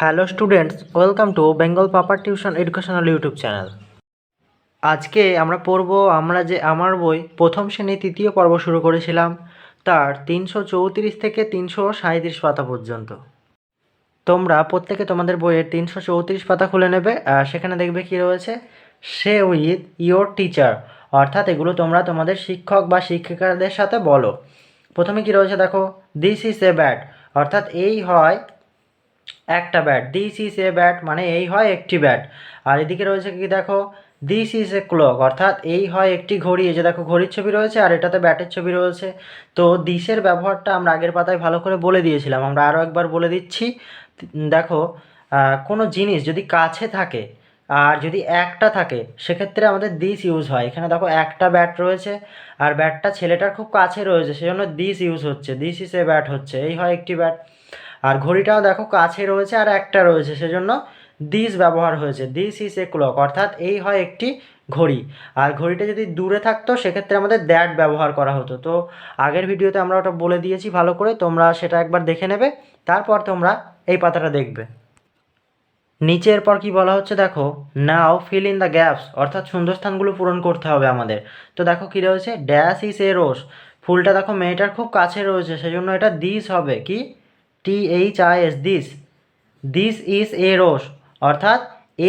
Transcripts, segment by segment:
Hello students, welcome to Bengal পাপার tuition educational YouTube channel. আজকে আমরা পড়ব আমার বই প্রথম শ্রেণী তৃতীয় পর্ব শুরু করেছিলাম তার 334 থেকে 337 পাতা পর্যন্ত। তোমরা প্রত্যেকে তোমাদের বইয়ের 334 পাতা খুলে নেবে আর সেখানে দেখবে কি রয়েছে, সে উইথ ইয়োর টিচার, অর্থাৎ এগুলো তোমরা তোমাদের শিক্ষক বা শিক্ষিকাদের সাথে বলো। প্রথমে কি রয়েছে দেখো, দিস ইজ এ ব্যাট, অর্থাৎ এই হয় একটা bat. This is A bat মানে এই হয় একটি ব্যাট। আর এদিকে রয়েছে কি দেখো, দিস ইজ এ ক্লক, অর্থাৎ এই হয় একটি ঘড়ি। এই যে দেখো ঘড়ির ছবি রয়েছে আর এটাতে ব্যাটের ছবি রয়েছে। তো দিসের ব্যবহারটা আমরা আগের পাতায় ভালো করে বলে দিয়েছিলাম, আমরা আরও একবার বলে দিচ্ছি। দেখো, কোনো জিনিস যদি কাছে থাকে আর যদি একটা থাকে সেক্ষেত্রে আমাদের দিস ইউজ হয়। এখানে দেখো একটা ব্যাট রয়েছে আর ব্যাটটা ছেলেটার খুব কাছে রয়েছে, সেজন্য দিস ইউজ হচ্ছে, দিস ইজ এ ব্যাট হচ্ছে, এই হয় একটি ব্যাট। আর ঘড়িটাও দেখো কাছে রয়েছে আর একটা রয়েছে, সেজন্য দিস ব্যবহার হয়েছে, দিস ইজ এ ক্লক, অর্থাৎ এই হয় একটি ঘড়ি। আর ঘড়িটা যদি দূরে থাকতো সেক্ষেত্রে আমাদের দ্যাট ব্যবহার করা হতো। তো আগের ভিডিওতে আমরা ওটা বলে দিয়েছি ভালো করে, তোমরা সেটা একবার দেখে নেবে, তারপর তোমরা এই পাতাটা দেখবে। নিচে এরপর কি বলা হচ্ছে দেখো, নাও ফিল ইন দ্য গ্যাপস, অর্থাৎ শূন্যস্থানগুলো পূরণ করতে হবে আমাদের। তো দেখো কি রয়েছে, ড্যাশ ইজ এ রোজ, ফুলটা দেখো মেয়েটার খুব কাছে রয়েছে সেজন্য এটা দিস হবে, কি THIS, this. This is a rose, অর্থাৎ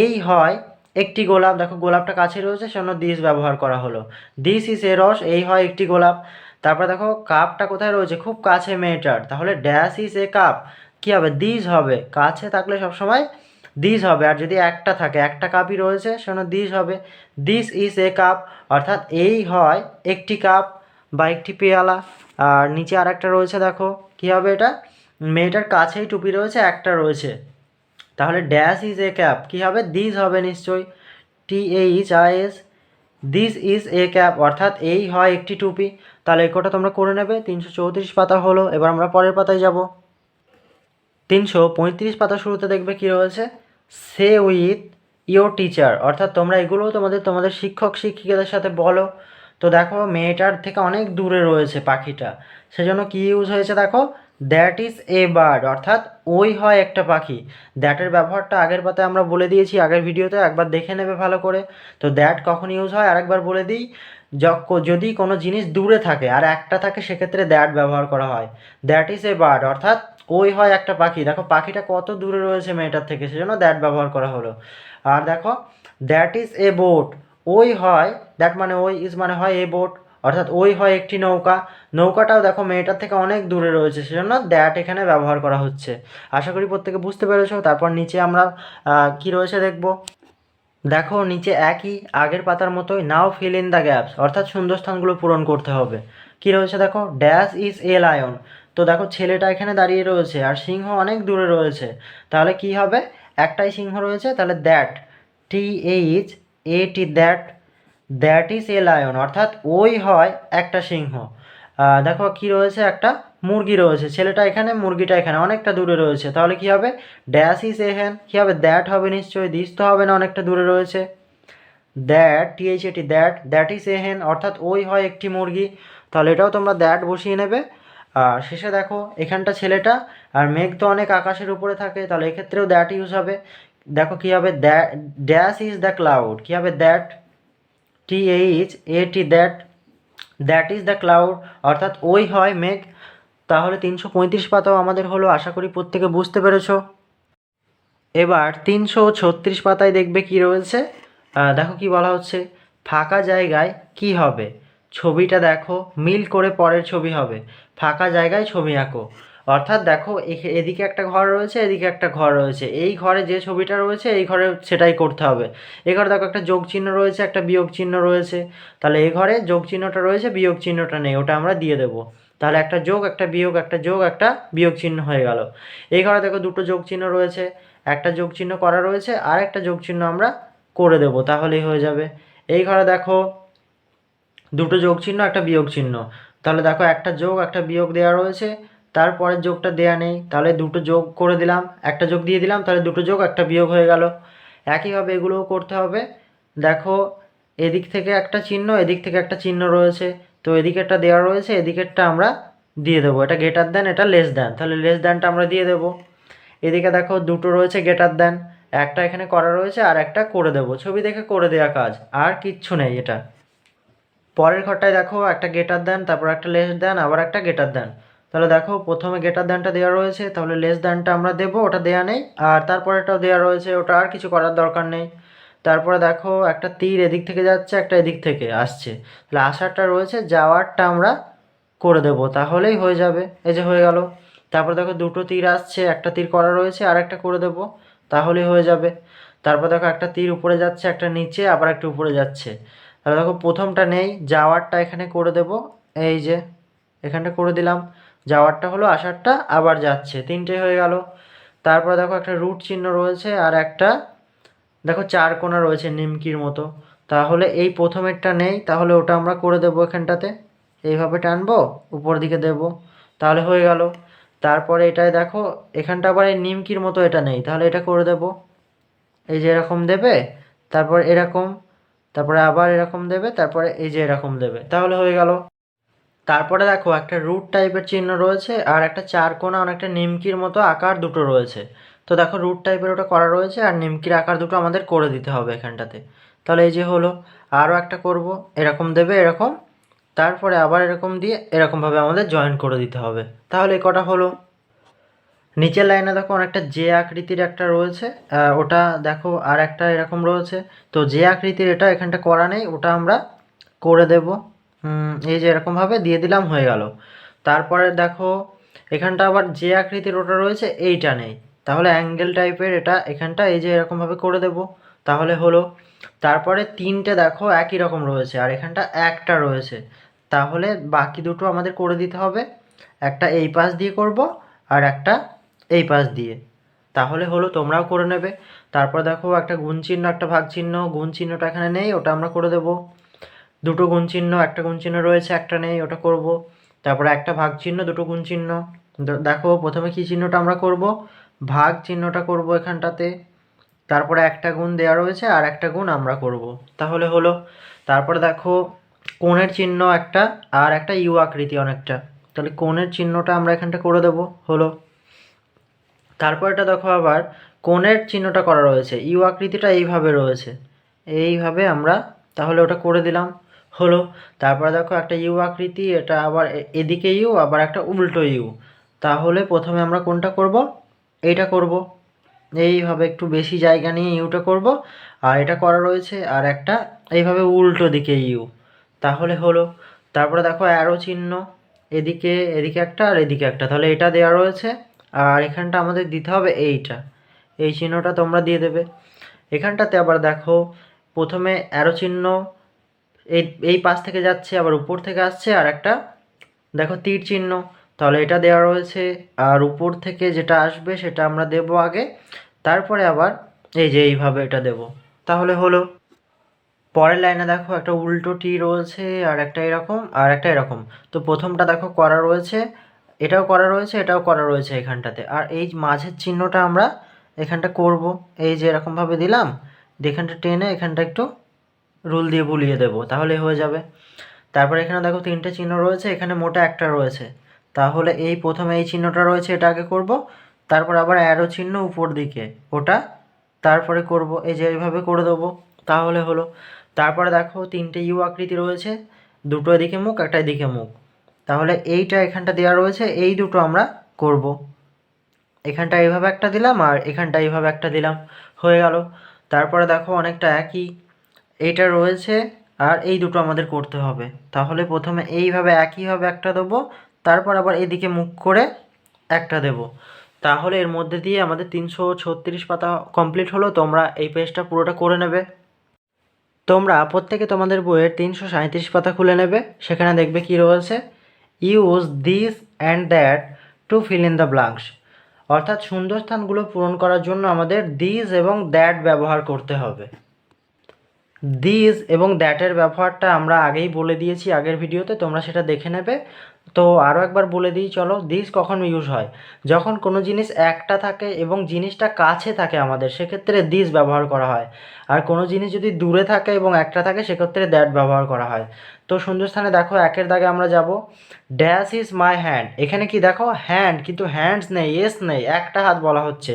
এই হয় একটি গোলাপ, দেখো গোলাপটা কাছে রয়েছে সেজন্য দিস ব্যবহার করা হলো। দিস ইজ এ রোজ, এই হয় একটি গোলাপ। তারপর দেখো কাপটা কোথায় রয়েছে, খুব কাছে মেয়েটার, তাহলে ড্যাশ ইজ এ কাপ, কী হবে, দিস হবে। কাছে থাকলে সবসময় দিস হবে, আর যদি একটা থাকে, একটা কাপই রয়েছে সেজন্য দিস হবে। দিস ইজ এ কাপ, অর্থাৎ এই হয় একটি কাপ বা একটি পেয়ালা। আর নিচে আর একটা রয়েছে দেখো, কী হবে এটা, মেয়েটার কাছেই টুপি রয়েছে, একটা রয়েছে, তাহলে ড্যাশ ইজ এ ক্যাপ, কী হবে, দিস হবে নিশ্চয়ই, THIS, this is A cap, অর্থাৎ এই হয় একটি টুপি। তাহলে এই কটা তোমরা করে নেবে। 334 পাতা হলো, এবার আমরা পরের পাতায় যাব। 335 পাতা শুরুতে দেখবে কি রয়েছে, সে উইথ ইয়োর টিচার, অর্থাৎ তোমরা এগুলোও তোমাদের শিক্ষক শিক্ষিকাদের সাথে বলো। তো দেখো মেয়েটার থেকে অনেক দূরে রয়েছে পাখিটা, সেজন্য কি ইউজ হয়েছে দেখো, দ্যাট ইজ এ বার্ড, অর্থাৎ ওই হয় একটা পাখি। দ্যাটের ব্যবহারটা আগের পাতায় আমরা বলে দিয়েছি, আগের ভিডিওতে একবার দেখে নেবে ভালো করে। তো দ্যাট কখন ইউজ হয় আরেকবার বলে দিই, যদি কোনো জিনিস দূরে থাকে আর একটা থাকে সেক্ষেত্রে দ্যাট ব্যবহার করা হয়। দ্যাট ইজ এ বার্ড, অর্থাৎ ওই হয় একটা পাখি, দেখো পাখিটা কত দূরে রয়েছে মেয়েটার থেকে সেজন্য দ্যাট ব্যবহার করা হলো। আর দেখো, দ্যাট ইজ এ বোট, ওই হয়, দ্যাট মানে ওই, ইজ মানে হয় এ বোট, অর্থাৎ ওই হয় একটি নৌকা। নৌকাটাও দেখো মেয়েটার থেকে অনেক দূরে রয়েছে সেজন্য দ্যাট এখানে ব্যবহার করা হচ্ছে। আশা করি প্রত্যেকে বুঝতে পেরেছো। তারপর নিচে আমরা কি রয়েছে দেখব। দেখো নিচে একই আগের পাতার মতোই, নাও ফিল ইন দ্য গ্যাপস, অর্থাৎ শূন্যস্থানগুলো পূরণ করতে হবে। কি রয়েছে দেখো, ড্যাশ ইজ এ লায়ন, তো দেখো ছেলেটা এখানে দাঁড়িয়ে রয়েছে আর সিংহ অনেক দূরে রয়েছে, তাহলে কি হবে, একটাই সিংহ রয়েছে, তাহলে that, THAT, that, that is a lion, অর্থাৎ ওই হয় একটা সিংহ। দেখো কি রয়েছে, একটা মুরগি রয়েছে, ছেলেটা এখানে মুরগিটা এখানে অনেকটা দূরে রয়েছে, তাহলে কি হবে, ড্যাশ ইজ এ হ্যান, কী হবে, দ্যাট হবে নিশ্চয়ই, দিস তো হবে না, অনেকটা দূরে রয়েছে। That, THAT, that, that is a হ্যান, অর্থাৎ ওই হয় একটি মুরগি, তাহলে এটাও তোমরা দ্যাট বসিয়ে নেবে। আর শেষে দেখো এখানটা ছেলেটা আর মেঘ তো অনেক আকাশের উপরে থাকে, তাহলে এক্ষেত্রেও দ্যাট ইউজ হবে। দেখো কী হবে, ড্যাশ ইজ দ্য ক্লাউড, কী হবে, that, THAT, that, that is the cloud, অর্থাৎ ওই হয় মেঘ। তাহলে 335 পাতাও আমাদের হলো, আশা করি প্রত্যেকে বুঝতে পেরেছ। এবার 336 পাতায় দেখবে কি রয়েছে, দেখো কি বলা হচ্ছে, ফাঁকা জায়গায় কি হবে, ছবিটা দেখো মিল করে পরের ছবি হবে, ফাঁকা জায়গায় ছবি আঁকো। অর্থাৎ দেখো এদিকে একটা ঘর রয়েছে, এদিকে একটা ঘর রয়েছে, এই ঘরে যে ছবিটা রয়েছে এই ঘরে সেটাই করতে হবে। এই ঘরে দেখো একটা যোগ চিহ্ন রয়েছে, একটা বিয়োগ চিহ্ন রয়েছে, তাহলে এই ঘরে যোগ চিহ্নটা রয়েছে, বিয়োগ চিহ্নটা নেই, ওটা আমরা দিয়ে দেবো। তাহলে একটা যোগ একটা বিয়োগ, একটা যোগ একটা বিয়োগ চিহ্ন হয়ে গেল। এই ঘরে দেখো দুটো যোগ চিহ্ন রয়েছে, একটা যোগ চিহ্ন করা রয়েছে আর একটা যোগ চিহ্ন আমরা করে দেব, তাহলেই হয়ে যাবে। এই ঘরে দেখো দুটো যোগ চিহ্ন একটা বিয়োগ চিহ্ন, তাহলে দেখো একটা যোগ একটা বিয়োগ দেওয়া রয়েছে, তারপরের যোগটা দেয়া নেই, তাহলে দুটো যোগ করে দিলাম, একটা যোগ দিয়ে দিলাম, তাহলে দুটো যোগ একটা বিয়োগ হয়ে গেল। একইভাবে এগুলোও করতে হবে। দেখো এদিক থেকে একটা চিহ্ন, এদিক থেকে একটা চিহ্ন রয়েছে, তো এদিকেরটা দেওয়া রয়েছে, এদিকেরটা আমরা দিয়ে দেবো, এটা গ্রেটার দেন এটা লেস দেন, তাহলে লেস দেনটা আমরা দিয়ে দেবো। এদিকে দেখো দুটো রয়েছে গ্রেটার দ্যান, একটা এখানে করা রয়েছে আর একটা করে দেবো, ছবি দেখে করে দেওয়া কাজ, আর কিচ্ছু নেই এটা। পরের ঘরটায় দেখো একটা গ্রেটার দ্যান, তারপর একটা লেস দ্যান, আবার একটা গ্রেটার দ্যান। তাহলে দেখো প্রথমে গ্রেটার দ্যানটা দেওয়া রয়েছে, তাহলে লেস দ্যানটা আমরা দেবো, ওটা দেওয়া নেই। আর তারপরেটাও দেওয়া রয়েছে, ওটা আর কিছু করার দরকার নেই। তারপরে দেখো একটা তীর এদিক থেকে যাচ্ছে, একটা এদিক থেকে আসছে, তাহলে আসারটা রয়েছে, যাওয়ারটা আমরা করে দেবো, তাহলেই হয়ে যাবে। এই যে হয়ে গেল। তারপর দেখো দুটো তীর আসছে, একটা তীর করা রয়েছে আর একটা করে দেবো, তাহলেই হয়ে যাবে। তারপর দেখো একটা তীর উপরে যাচ্ছে, একটা নিচে, আবার একটা উপরে যাচ্ছে। তাহলে দেখো প্রথমটা নেই, যাওয়ারটা এখানে করে দেব, এই যে এখানটা করে দিলাম। যাওয়ারটা হলো, আসারটা আবার যাচ্ছে, তিনটে হয়ে গেল। তারপর দেখো একটা রুট চিহ্ন রয়েছে আর একটা দেখো চার কোণা রয়েছে নিমকির মতো, তাহলে এই প্রথমেরটা নেই, তাহলে ওটা আমরা করে দেবো এখানটাতে, এইভাবে টানবো, উপর দিকে দেব, তাহলে হয়ে গেল। তারপরে এটাই দেখো এখানটা আবার এই নিমকির মতো এটা নেই, তাহলে এটা করে দেব, এই যে এরকম দেবে, তারপর এরকম, তারপরে আবার এরকম দেবে, তারপরে এই যে এরকম দেবে, তাহলে হয়ে গেল। তারপরে দেখো একটা রুট টাইপের চিহ্ন রয়েছে আর একটা চার কোণা অনেকটা নিমকির মতো আকার দুটো রয়েছে। তো দেখো রুট টাইপের ওটা করা রয়েছে আর নিমকির আকার দুটো আমাদের করে দিতে হবে এখানটাতে। তাহলে এই যে হলো। আরও একটা করব, এরকম দেবে এরকম, তারপরে আবার এরকম দিয়ে এরকমভাবে আমাদের জয়েন করে দিতে হবে, তাহলে এ কটা হলো। নিচের লাইনে দেখো অনেকটা যে আকৃতির একটা রয়েছে, ওটা দেখো আর একটা এরকম রয়েছে। তো যে আকৃতির এটা এখানটা করা নেই, ওটা আমরা করে দেব। এই যে এরকমভাবে দিয়ে দিলাম, হয়ে গেল। তারপরে দেখো এখানটা আবার যে আকৃতির ওটা রয়েছে, এইটা নেই, তাহলে অ্যাঙ্গেল টাইপের এটা এখানটা এই যে এরকমভাবে করে দেব, তাহলে হলো। তারপরে তিনটে দেখো একই রকম রয়েছে আর এখানটা একটা রয়েছে, তাহলে বাকি দুটো আমাদের করে দিতে হবে। একটা এই পাশ দিয়ে করব আর একটা এই পাশ দিয়ে, তাহলে হলো, তোমরাও করে নেবে। তারপর দেখো একটা গুণ চিহ্ন একটা ভাগ চিহ্ন, গুণ চিহ্নটা এখানে নেই, ওটা আমরা করে দেব। দুটো গুণ চিহ্ন, একটা গুণ চিহ্ন রয়েছে একটা নেই, ওটা করব। তারপরে একটা ভাগ চিহ্ন, দুটো গুণ চিহ্ন। দেখো প্রথমে কি চিহ্নটা আমরা করব, ভাগ চিহ্নটা করব এখানটাতে। তারপরে একটা গুণ দেওয়া রয়েছে আর একটা গুণ আমরা করব, তাহলে হলো। তারপরে দেখো কোণের চিহ্ন একটা আর একটা ইউ আকৃতি অনেকটা, তাহলে কোণের চিহ্নটা আমরা এখানটা করে দেব, হলো। তারপরটা দেখো আবার কোণের চিহ্নটা করা রয়েছে, ইউ আকৃতিটা এইভাবে রয়েছে, এইভাবে আমরা, তাহলে ওটা করে দিলাম, হলো। তারপরে দেখো একটা ইউ আকৃতি, এটা আবার এদিকে ইউ, আবার একটা উল্টো ইউ, তাহলে প্রথমে আমরা কোনটা করব, এইটা করব, এইভাবে একটু বেশি জায়গা নিয়ে ইউটা করব। আর এটা করা রয়েছে আর একটা এইভাবে উল্টো দিকে ইউ, তাহলে হলো। তারপরে দেখো অ্যারো চিহ্ন, এদিকে এদিকে একটা আর এদিকে একটা, তাহলে এটা দেওয়া রয়েছে। আর এখানটা আমাদের দিতে হবে এইটা, এই চিহ্নটা তোমরা দিয়ে দেবে। এখানটাতে আবার দেখো প্রথমে অ্যারো চিহ্ন এই এই পাশ থেকে যাচ্ছে, আবার উপর থেকে আসছে, আর একটা দেখো তীর চিহ্ন, তাহলে এটা দেওয়া রয়েছে। আর উপর থেকে যেটা আসবে সেটা আমরা দেব আগে, তারপরে আবার এই যে এইভাবে এটা দেব, তাহলে হলো। পরের লাইনে দেখো একটা উল্টো টি রয়েছে আর একটা এরকম আর একটা এরকম। তো প্রথমটা দেখো করা রয়েছে, এটাও করা রয়েছে, এটাও করা রয়েছে এখানটাতে, আর এই মাঝের চিহ্নটা আমরা এখানটা করব, এই যে এরকমভাবে দিলাম, এখানটা টেনে এখানটা একটু রুল দিয়ে বুলিয়ে দেবো, তাহলে হয়ে যাবে। তারপর এখানে দেখো তিনটে চিহ্ন রয়েছে, এখানে মোটা একটা রয়েছে, তাহলে এই প্রথমে এই চিহ্নটা রয়েছে, এটা আগে করব। তারপর আবার অ্যারো চিহ্ন উপর দিকে, ওটা তারপরে করব, এই যে এইভাবে করে দেবো, তাহলে হলো। তারপরে দেখো তিনটে ইউ আকৃতি রয়েছে, দুটো এদিকে মুখ একটা এদিকে মুখ, তাহলে এইটা এখানটা দেওয়া রয়েছে, এই দুটো আমরা করব। এখানটা এইভাবে একটা দিলাম আর এখানটা এইভাবে একটা দিলাম, হয়ে গেল। তারপরে দেখো অনেকটা একই এইটা রয়েছে আর এই দুটো আমাদের করতে হবে, তাহলে প্রথমে এইভাবে একইভাবে একটা দেবো, তারপর আবার এদিকে মুখ করে একটা দেব, তাহলে এর মধ্যে দিয়ে আমাদের 336 পাতা কমপ্লিট হলো। তোমরা এই পেজটা পুরোটা করে নেবে। তোমরা প্রত্যেকে তোমাদের বইয়ের 337 পাতা খুলে নেবে, সেখানে দেখবে কি রয়েছে, use this and that to fill in the blanks, অর্থাৎ শূন্যস্থানগুলো পূরণ করার জন্য আমাদের দিস এবং দ্যাট ব্যবহার করতে হবে। দিস এবং দ্যাটের ব্যবহারটা আমরা আগেই বলে দিয়েছি আগের ভিডিওতে, তোমরা সেটা দেখে নেবে। তো আরও একবার বলে দিই চলো, দিস কখন ইউজ হয়, যখন কোনো জিনিস একটা থাকে এবং জিনিসটা কাছে থাকে আমাদের, সেক্ষেত্রে দিস ব্যবহার করা হয়। আর কোনো জিনিস যদি দূরে থাকে এবং একটা থাকে, সেক্ষেত্রে দ্যাট ব্যবহার করা হয়। তো শূন্যস্থানে দেখো একের দাগে আমরা যাব, ড্যাশ ইজ মাই হ্যান্ড। এখানে কি দেখো হ্যান্ড, কিন্তু হ্যান্ডস নেই, এস নেই, একটা হাত বলা হচ্ছে।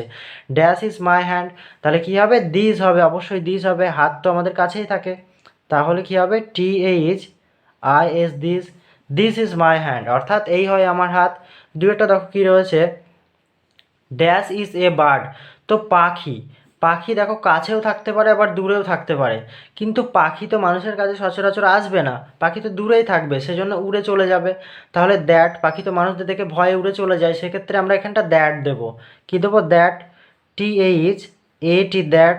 ড্যাশ ইজ মাই হ্যান্ড, তাহলে কি হবে, দিস হবে, অবশ্যই দিস হবে, হাত তো আমাদের কাছেই থাকে। তাহলে কি হবে, THIS, this, this is my hand, অর্থাৎ এই হয় আমার হাত। দুইটা দেখো কি রয়েছে, ড্যাশ ইজ এ বার্ড, তো পাখি, পাখি দেখো কাছেও থাকতে পারে আবার দূরেও থাকতে পারে, কিন্তু পাখি তো মানুষের কাছে সচরাচর আসবে না, পাখি তো দূরেই থাকবে, সেজন্য উড়ে চলে যাবে। তাহলে দ্যাট, পাখি তো মানুষদের দেখে ভয়ে উড়ে চলে যায়, সেক্ষেত্রে আমরা এখানটা দ্যাট দেবো। কী দেবো, that, THAT, that,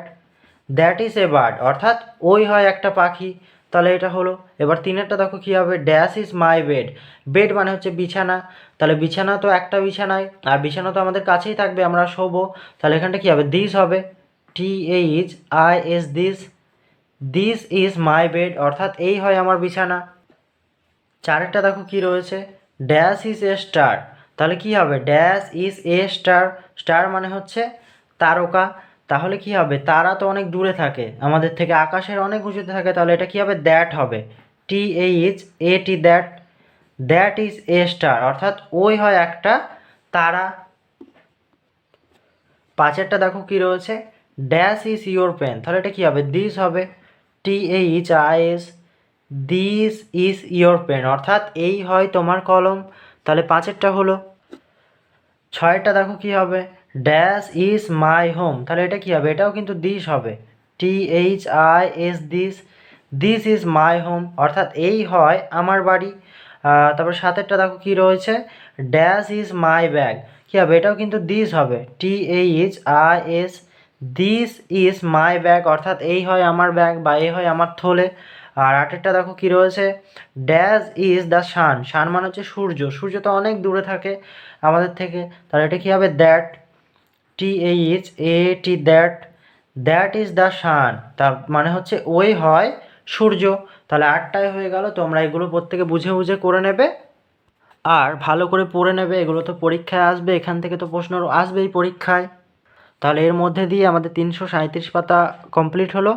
that is a bird, অর্থাৎ ওই হয় একটা পাখি। তাহলে এটা হলো। এবার তিনেরটা দেখো কী হবে, dash is my bed, bed মানে হচ্ছে বিছানা, তাহলে বিছানা তো একটা বিছানায়, আর বিছানা তো আমাদের কাছেই থাকবে, আমরা শোবো, তাহলে এখানটা কী হবে, দিস হবে, THIS, this, this is my bed, অর্থাৎ এই হয় আমার বিছানা। চারেরটা দেখো কি রয়েছে, ড্যাশ ইজ এ স্টার, তাহলে কি হবে, dash is a star, star মানে হচ্ছে তারকা, তাহলে কি হবে, তারা তো অনেক দূরে থাকে আমাদের থেকে, আকাশের অনেক উঁচুতে থাকে, তাহলে এটা কি হবে, দ্যাট হবে, THAT, that, that is a star, অর্থাৎ ওই হয় একটা তারা। পাঁচেরটা দেখো কি রয়েছে, ড্যাশ ইজ ইউর পেন, তাহলে এটা কি হবে, দিস হবে, THIS, this is your pen, অর্থাৎ এই হয় তোমার কলম। তাহলে পাঁচেরটা হলো। ছয়েরটা দেখো কি হবে, ড্যাশ ইজ মাই হোম, তাহলে এটা কি হবে, এটাও কিন্তু দিস হবে, THIS, this, this is my home, অর্থাৎ এই হয় আমার বাড়ি। তারপর সাতেরটা দেখো কি রয়েছে, ড্যাশ ইজ মাই ব্যাগ, কী হবে, এটাও কিন্তু দিস হবে, THIS, this is my bag, অর্থাৎ এই হয় আমার ব্যাগ বা এই হয় আমার থলে। আর আটেরটা দেখো কি রয়েছে, ড্যাশ ইজ দ্য সান, সান মানে হচ্ছে সূর্য, সূর্য তো অনেক দূরে থাকে আমাদের থেকে, তাহলে এটা কী হবে, that, THAT, that, that is the sun, তার মানে হচ্ছে ওই হয় সূর্য। তাহলে আটটায় হয়ে গেল, তোমরা এগুলো প্রত্যেকে বুঝে বুঝে করে নেবে আর ভালো করে পড়ে নেবে, এগুলো তো পরীক্ষায় আসবে, এখান থেকে তো প্রশ্ন আসবেই পরীক্ষায়। তাহলে এর মধ্যে দিয়ে আমাদের 337 পাতা কমপ্লিট হলো।